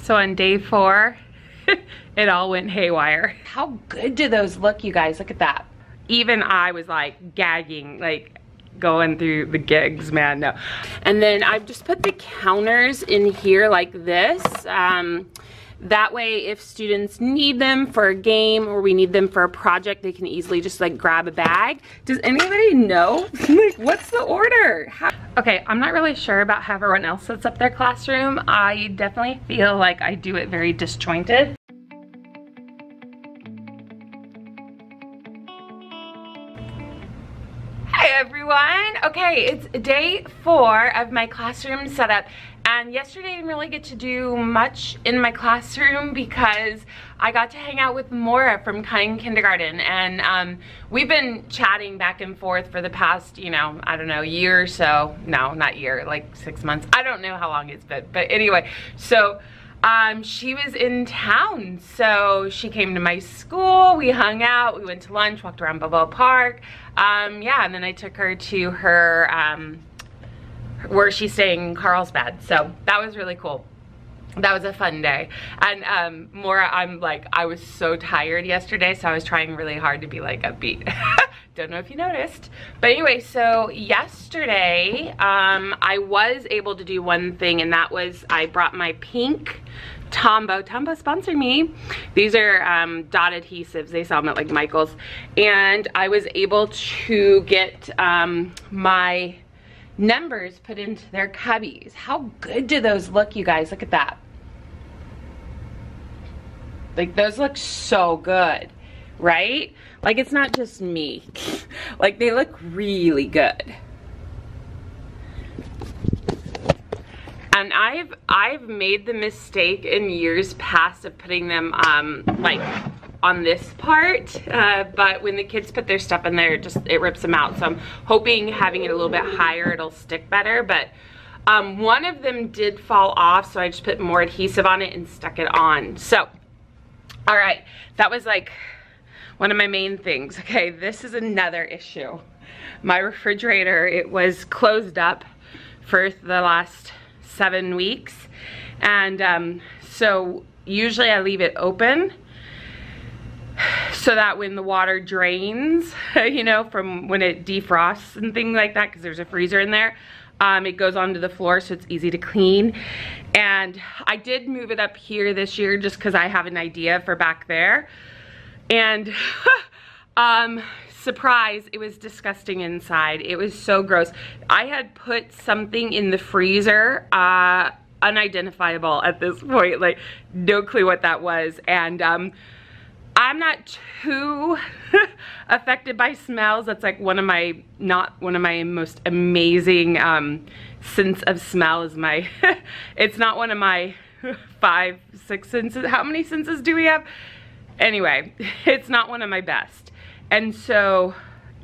So on day 4, it all went haywire. How good do those look, you guys? Look at that. Even I was like gagging, like going through the gigs, man, no. And then I've just put the counters in here like this. That way, if students need them for a game or we need them for a project, they can easily just like grab a bag. Does anybody know? Like, what's the order? Okay, I'm not really sure about how everyone else sets up their classroom. I definitely feel like I do it very disjointed. Hi everyone. Okay, it's day 4 of my classroom setup. And yesterday I didn't really get to do much in my classroom because I got to hang out with Maura from kindergarten, and we've been chatting back and forth for the past, you know, I don't know, year or so. No, not year, like 6 months. I don't know how long it's been, but anyway, so she was in town, so she came to my school, we hung out, we went to lunch, walked around Balboa Park, yeah, and then I took her to her, where she's staying in Carlsbad. So that was really cool. That was a fun day. And Maura, I was so tired yesterday, so I was trying really hard to be like upbeat. Don't know if you noticed. But anyway, so yesterday, I was able to do one thing, and that was I brought my pink Tombow. Tombow sponsored me. These are dot adhesives. They sell them at like Michael's. And I was able to get my numbers put into their cubbies. How good do those look, you guys? Look at that. Like, those look so good, right? Like, it's not just me. Like, they look really good. And I've made the mistake in years past of putting them like on this part, but when the kids put their stuff in there, it rips them out. So I'm hoping having it a little bit higher, it'll stick better. But one of them did fall off, so I just put more adhesive on it and stuck it on. So, all right, that was like one of my main things. Okay, this is another issue. My refrigerator, it was closed up for the last 7 weeks, and so usually I leave it open so that when the water drains, you know, from when it defrosts and things like that, because there's a freezer in there, it goes onto the floor so it's easy to clean. And I did move it up here this year just because I have an idea for back there. And surprise, it was disgusting inside. It was so gross. I had put something in the freezer, unidentifiable at this point, like no clue what that was. And I'm not too affected by smells. That's like not one of my most amazing sense of smell is my, it's not one of my 5, 6 senses. How many senses do we have? Anyway, it's not one of my best. And so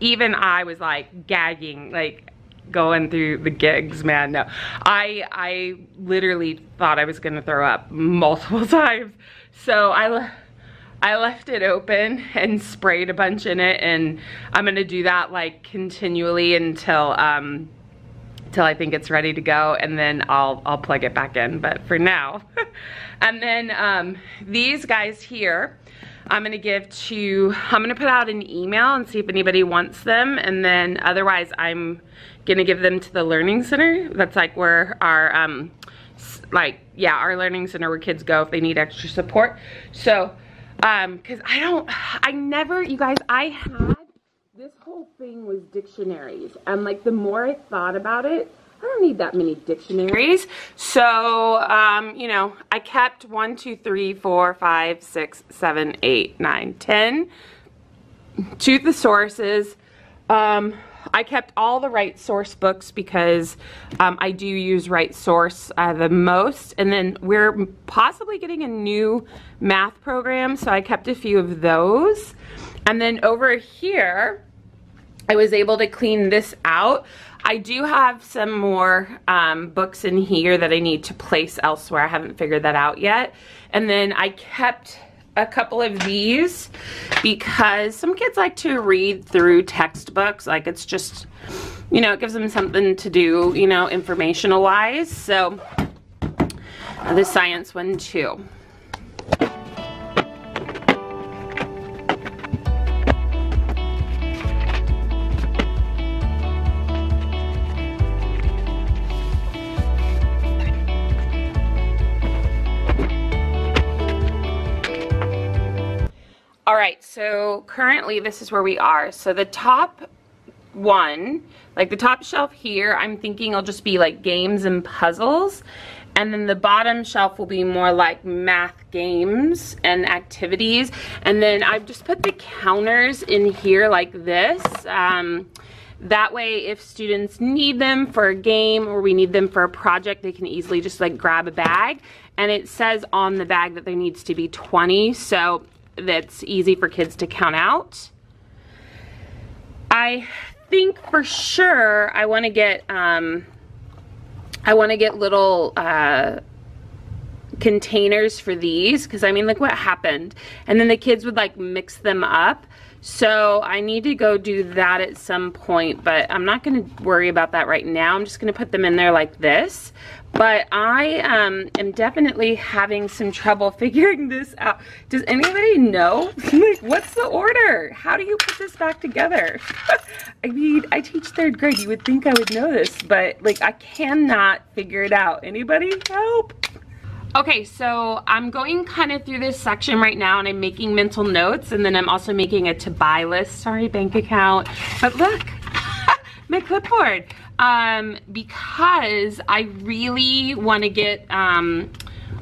even I was like gagging, like going through the gigs, man, no. I literally thought I was gonna throw up multiple times. So I left it open and sprayed a bunch in it, and I'm gonna do that like continually until I think it's ready to go, and then I'll plug it back in. But for now, and then these guys here, I'm gonna put out an email and see if anybody wants them, and then otherwise I'm gonna give them to the Learning Center. That's like where our our Learning Center where kids go if they need extra support. So because you guys, I had, this whole thing was dictionaries, and like the more I thought about it, I don't need that many dictionaries. So, you know, I kept 1, 2, 3, 4, 5, 6, 7, 8, 9, 10 to the sources. I kept all the Right Source books because I do use Right Source the most. And then we're possibly getting a new math program, so I kept a few of those. And then over here, I was able to clean this out. I do have some more books in here that I need to place elsewhere. I haven't figured that out yet. And then I kept a couple of these because some kids like to read through textbooks. Like, it's just, you know, it gives them something to do, you know, informational wise. So The science one too. All right, so currently this is where we are. So the top one, like the top shelf here, I'm thinking it'll just be like games and puzzles. And then the bottom shelf will be more like math games and activities. And then I've just put the counters in here like this. That way if students need them for a game or we need them for a project, they can easily just like grab a bag. And it says on the bag that there needs to be 20. So that's easy for kids to count out. I think for sure I want to get little containers for these, because I mean, look what happened. And then the kids would like mix them up. So I need to go do that at some point, but I'm not going to worry about that right now. I'm just going to put them in there like this. But I am definitely having some trouble figuring this out. Does anybody know? Like, what's the order? How do you put this back together? I mean, I teach 3rd grade. You would think I would know this, but like I cannot figure it out. Anybody help? Okay, so I'm going kind of through this section right now and I'm making mental notes, and then I'm also making a to buy list. Sorry, bank account. But look, my clipboard. Because I really want to get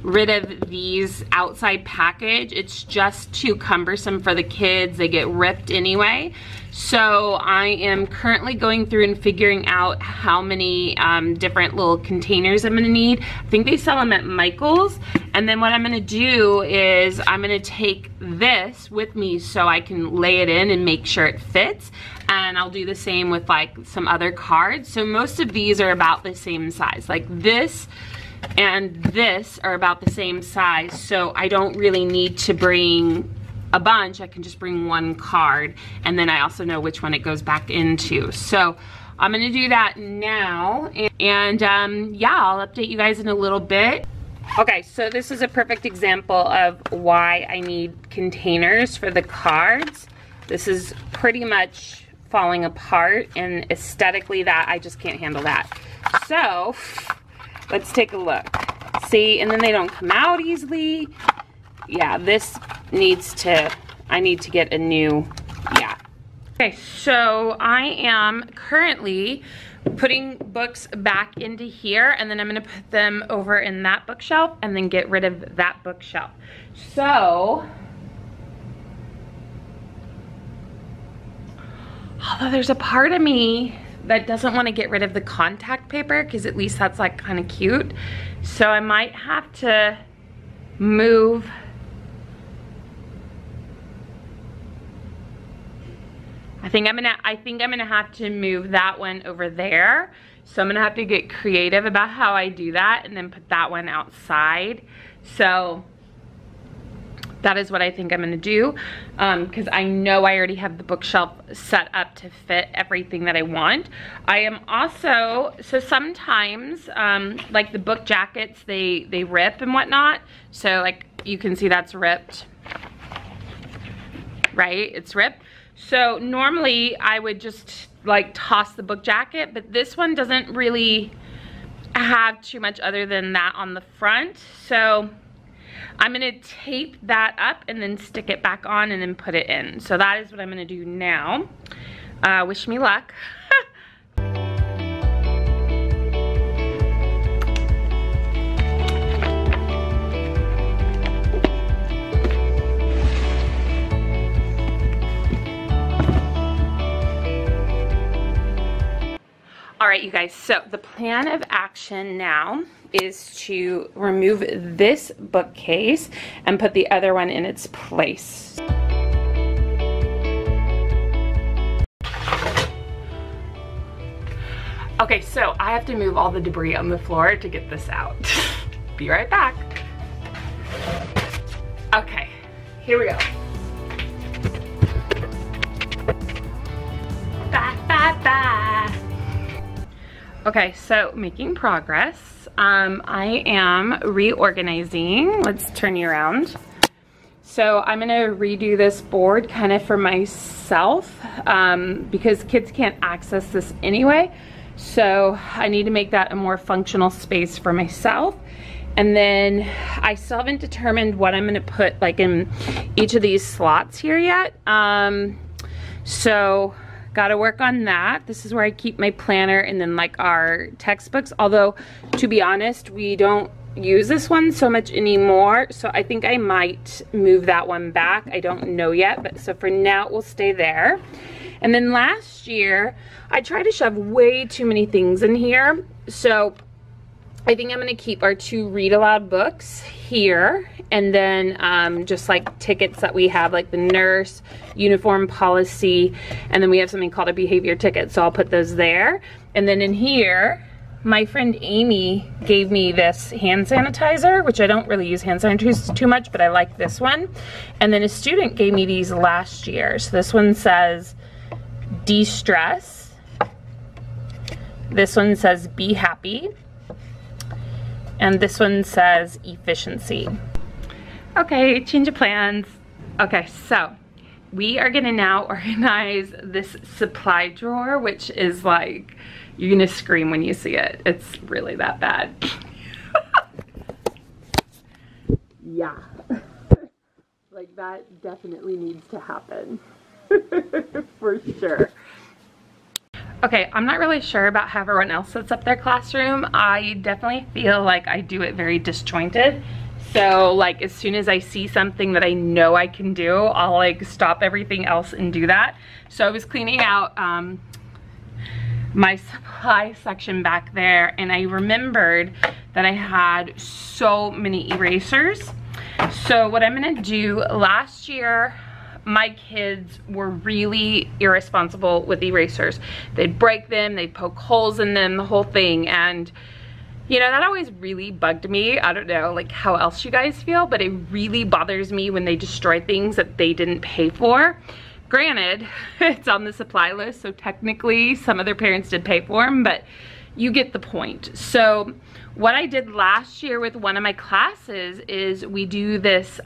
rid of these outside package. It's just too cumbersome for the kids. They get ripped anyway. So I am currently going through and figuring out how many different little containers I'm gonna need. I think they sell them at Michael's. And then what I'm gonna do is I'm gonna take this with me so I can lay it in and make sure it fits. And I'll do the same with like some other cards. So most of these are about the same size. Like this and this are about the same size. So I don't really need to bring a bunch. I can just bring one card, and then I also know which one it goes back into. So I'm gonna do that now, and yeah, I'll update you guys in a little bit. Okay, so this is a perfect example of why I need containers for the cards. This is pretty much falling apart, and aesthetically that I just can't handle that. So let's take a look. See, and then they don't come out easily. Yeah, this needs to, I need to get a new, yeah. Okay, so I am currently putting books back into here, and then I'm gonna put them over in that bookshelf and then get rid of that bookshelf. So, although there's a part of me that doesn't want to get rid of the contact paper, because at least that's like kind of cute. So I might have to move I think I'm gonna have to move that one over there. So I'm gonna have to get creative about how I do that and then put that one outside. So that is what I think I'm gonna do, because I know I already have the bookshelf set up to fit everything that I want. I am also, so sometimes, like the book jackets, they rip and whatnot. So like you can see that's ripped, right? It's ripped. So normally I would just like toss the book jacket, but this one doesn't really have too much other than that on the front. So I'm gonna tape that up and then stick it back on and then put it in. So that is what I'm gonna do now. Wish me luck. All right, you guys, so the plan of action now is to remove this bookcase and put the other one in its place. Okay, so I have to move all the debris on the floor to get this out. Be right back. Okay, here we go. Bye, bye, bye. Okay, so making progress. I am reorganizing. Let's turn you around. So I'm gonna redo this board kind of for myself because kids can't access this anyway. So I need to make that a more functional space for myself. And then I still haven't determined what I'm gonna put like in each of these slots here yet. So gotta work on that. This is where I keep my planner and then like our textbooks. Although to be honest, we don't use this one so much anymore. So I think I might move that one back. I don't know yet, but so for now it will stay there. And then last year, I tried to shove way too many things in here. So I think I'm gonna keep our 2 read aloud books here, and then just like tickets that we have, like the nurse, uniform policy, and then we have something called a behavior ticket, so I'll put those there. And then in here, my friend Amy gave me this hand sanitizer, which I don't really use hand sanitizer too much, but I like this one. And then a student gave me these last year. So this one says de-stress. This one says be happy. And this one says efficiency. Okay, change of plans. Okay, so we are gonna now organize this supply drawer, which is like, you're gonna scream when you see it. It's really that bad. Yeah. Like that definitely needs to happen. For sure. Okay, I'm not really sure about how everyone else sets up their classroom. I definitely feel like I do it very disjointed. So like as soon as I see something that I know I can do, I'll like stop everything else and do that. So I was cleaning out my supply section back there, and I remembered that I had so many erasers. So what I'm gonna do, last year, my kids were really irresponsible with erasers. They'd break them, they'd poke holes in them, the whole thing. And you know, that always really bugged me. I don't know like how else you guys feel, but it really bothers me when they destroy things that they didn't pay for. Granted, it's on the supply list, so technically some of their parents did pay for them, but you get the point. So what I did last year with one of my classes is we do this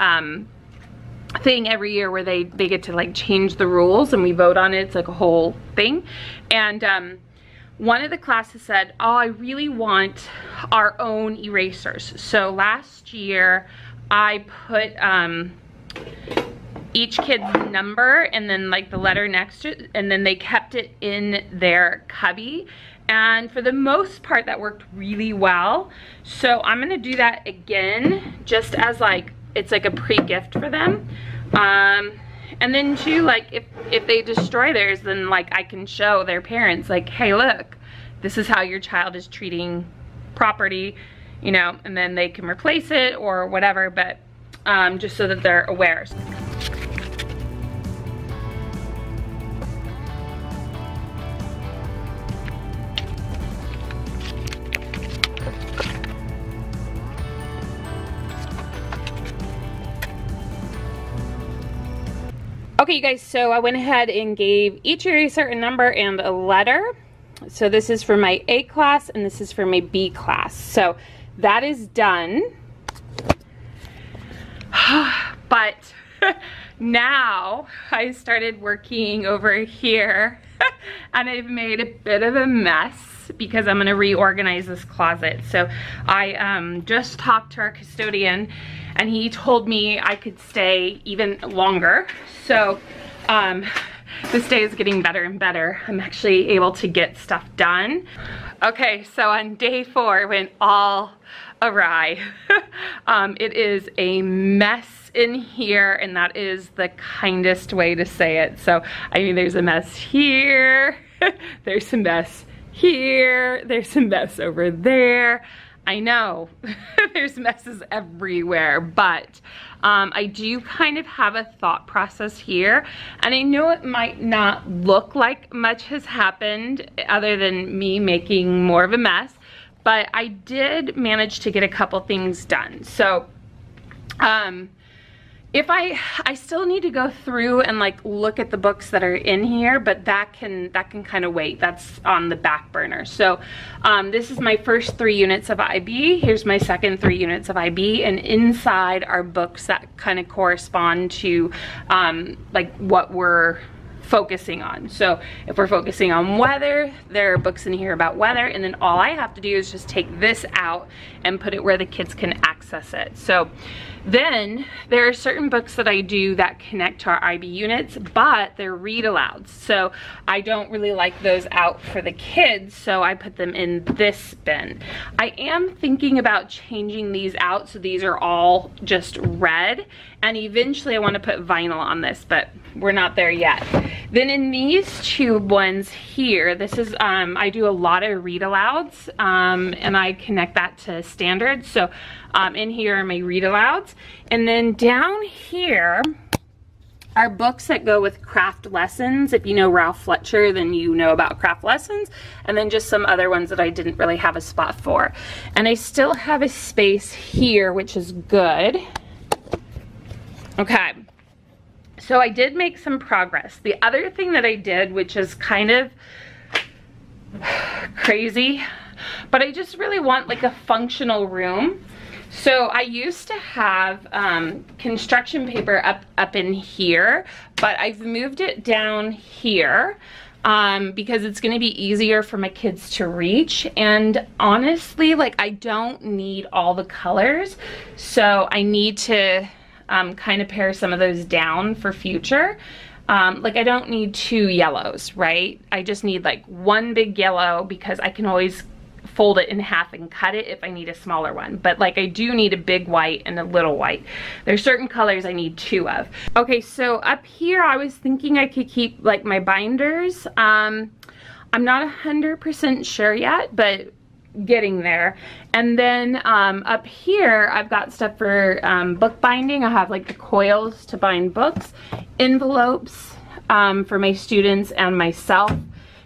thing every year where they get to like change the rules and we vote on it. It's like a whole thing. And one of the classes said, oh, I really want our own erasers. So last year I put each kid's number and then like the letter next to it, and then they kept it in their cubby. And for the most part that worked really well. So I'm gonna do that again, just as like, it's like a pre-gift for them. And then too, like if they destroy theirs, then like I can show their parents like, hey look, this is how your child is treating property, you know, and then they can replace it or whatever, but just so that they're aware. Okay, you guys, so I went ahead and gave each eraser a number and a letter. So this is for my A class and this is for my B class. So that is done. But now I started working over here and I've made a bit of a mess because I'm gonna reorganize this closet. So I just talked to our custodian and he told me I could stay even longer. So this day is getting better and better. I'm actually able to get stuff done. Okay, so on day 4 it went all awry. It is a mess in here, and that is the kindest way to say it. So I mean, there's a mess here, there's a mess here, there's a mess over there. I know there's messes everywhere, but I do kind of have a thought process here, and I know it might not look like much has happened other than me making more of a mess, but I did manage to get a couple things done. So if I still need to go through and like look at the books that are in here, but that can kind of wait. That's on the back burner. So this is my first 3 units of IB. Here's my second 3 units of IB, and inside are books that kind of correspond to like what we're focusing on. So if we're focusing on weather, there are books in here about weather, and then all I have to do is just take this out and put it where the kids can access it. So then there are certain books that I do that connect to our IB units, but they're read alouds. So I don't really like those out for the kids, so I put them in this bin. I am thinking about changing these out so these are all just red, and eventually I want to put vinyl on this, but we're not there yet. Then in these 2 ones here, this is, I do a lot of read alouds, and I connect that to standards. So in here are my read alouds. And then down here are books that go with craft lessons. If you know Ralph Fletcher, then you know about craft lessons. And then just some other ones that I didn't really have a spot for. And I still have a space here, which is good. Okay. So I did make some progress. The other thing that I did, which is kind of crazy, but I just really want like a functional room. So I used to have construction paper up in here, but I've moved it down here because it's gonna be easier for my kids to reach. And honestly, like I don't need all the colors, so I need to kind of pare some of those down for future. Like I don't need 2 yellows, right? I just need like 1 big yellow because I can always fold it in half and cut it if I need a smaller one. But like I do need a big white and a little white. There's certain colors I need 2 of. Okay, so up here I was thinking I could keep like my binders. I'm not 100% sure yet, but getting there. And then up here I've got stuff for book binding. I have like the coils to bind books, envelopes for my students and myself.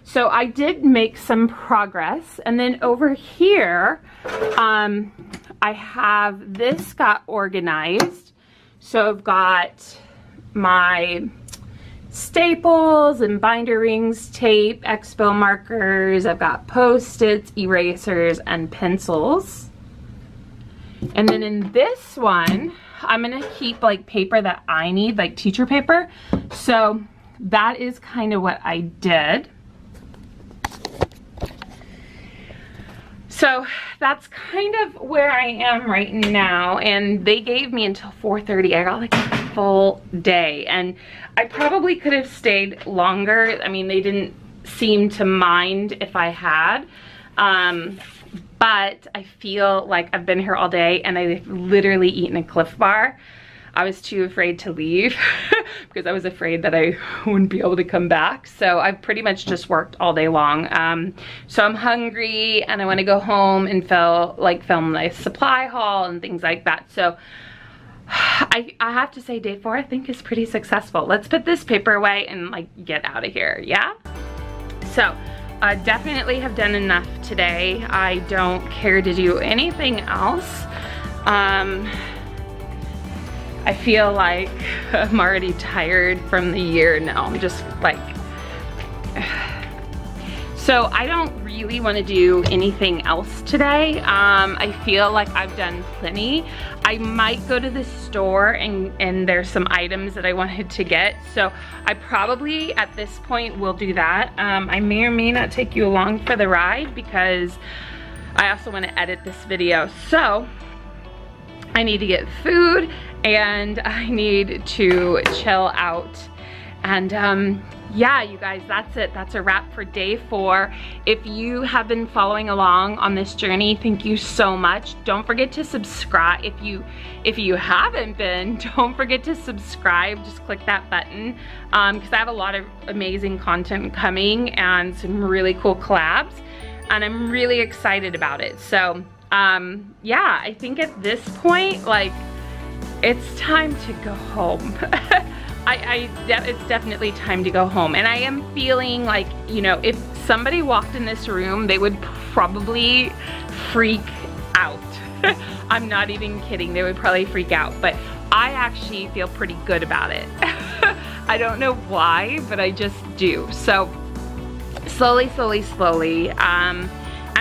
So I did make some progress. And then over here I have this got organized. So I've got my staples and binder rings, tape, expo markers. I've got Post-its, erasers, and pencils. And then in this one, I'm gonna keep like paper that I need, like teacher paper. So that is kind of what I did. So that's kind of where I am right now, and they gave me until 4:30. I got like a full day, and I probably could have stayed longer. I mean, they didn't seem to mind if I had, but I feel like I've been here all day and I've literally eaten a Cliff Bar. I was too afraid to leave because I was afraid that I wouldn't be able to come back. So I've pretty much just worked all day long. So I'm hungry and I want to go home and film my supply haul and things like that. So I have to say day 4 I think is pretty successful. Let's put this paper away and like get out of here, yeah? So I definitely have done enough today. I don't care to do anything else. I feel like I'm already tired from the year now. I'm just like, so I don't really want to do anything else today. I feel like I've done plenty. I might go to the store and there's some items that I wanted to get. So I probably at this point will do that. I may or may not take you along for the ride because I also want to edit this video. So I need to get food and I need to chill out. And yeah, you guys, that's it. That's a wrap for day 4. If you have been following along on this journey, thank you so much. Don't forget to subscribe. If you haven't been, don't forget to subscribe. Just click that button because I have a lot of amazing content coming and some really cool collabs, and I'm really excited about it. So yeah, I think at this point, like, it's time to go home. It's definitely time to go home. And I am feeling like, you know, if somebody walked in this room, they would probably freak out. I'm not even kidding, they would probably freak out. But I actually feel pretty good about it. I don't know why, but I just do. So slowly. And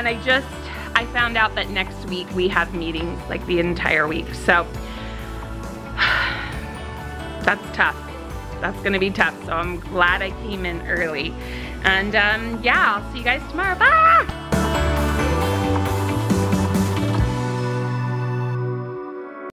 I found out that next week we have meetings like the entire week. So that's tough. That's gonna be tough. So I'm glad I came in early. And yeah, I'll see you guys tomorrow. Bye!